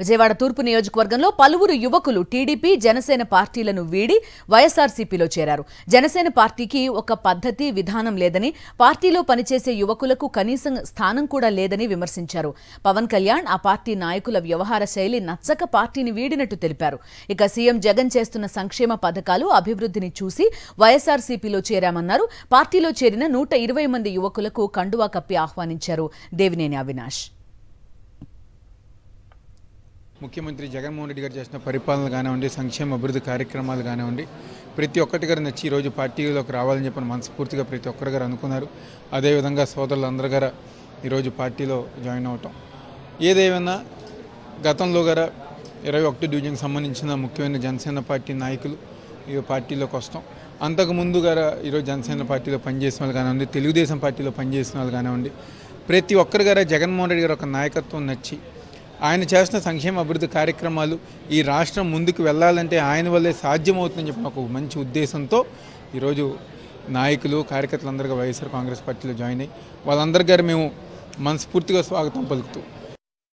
విజయవాడ తూర్పు నియోజకవర్గంలో పలువురు యువకులు టీడీపీ జనసేన పార్టీలను వీడి వైఎస్ఆర్సీపీలో చేరారు. జనసేన పార్టీకి ఒక పద్ధతి విధానం లేదని, పార్టీలో పనిచేసే యువకులకు కనీసం స్థానం కూడా లేదని విమర్శించారు. పవన్ కళ్యాణ్ ఆ పార్టీ నాయకుల వ్యవహార శైలి నచ్చక పార్టీని వీడినట్టు తెలిపారు. ఇక సీఎం జగన్ చేస్తున్న సంక్షేమ పథకాలు, అభివృద్ధిని చూసి వైఎస్ఆర్సీపీలో చేరామన్నారు. పార్టీలో చేరిన 120 మంది యువకులకు కండువా కప్పి ఆహ్వానించారు దేవినేని అవినాష్. ముఖ్యమంత్రి జగన్మోహన్ రెడ్డి గారు చేసిన పరిపాలన కానివ్వండి, సంక్షేమ అభివృద్ధి కార్యక్రమాలు కానివ్వండి, ప్రతి ఒక్కటి గారు నచ్చి ఈరోజు పార్టీలోకి రావాలని చెప్పి మనస్ఫూర్తిగా ప్రతి ఒక్కరు గారు అనుకున్నారు. అదేవిధంగా సోదరులందరూ గారు ఈరోజు పార్టీలో జాయిన్ అవటం, ఏదేమైనా గతంలో గారు 21 డివిజన్కి సంబంధించిన ముఖ్యమైన జనసేన పార్టీ నాయకులు ఈ పార్టీలోకి వస్తాం. అంతకుముందు గారు ఈరోజు జనసేన పార్టీలో పనిచేసిన వాళ్ళు కానివ్వండి, తెలుగుదేశం పార్టీలో పనిచేసిన వాళ్ళు కానివ్వండి, ప్రతి ఒక్కరు గారు జగన్మోహన్ రెడ్డి గారు ఒక నాయకత్వం నచ్చి ఆయన చేసిన సంక్షేమ అభివృద్ధి కార్యక్రమాలు ఈ రాష్ట్రం ముందుకు వెళ్ళాలంటే ఆయన వల్లే సాధ్యమవుతుందని చెప్పి ఒక మంచి ఉద్దేశంతో ఈరోజు నాయకులు కార్యకర్తలందరికీ వైఎస్ఆర్ కాంగ్రెస్ పార్టీలో జాయిన్ అయ్యి వాళ్ళందరికీ మేము మనస్ఫూర్తిగా స్వాగతం పలుకుతూ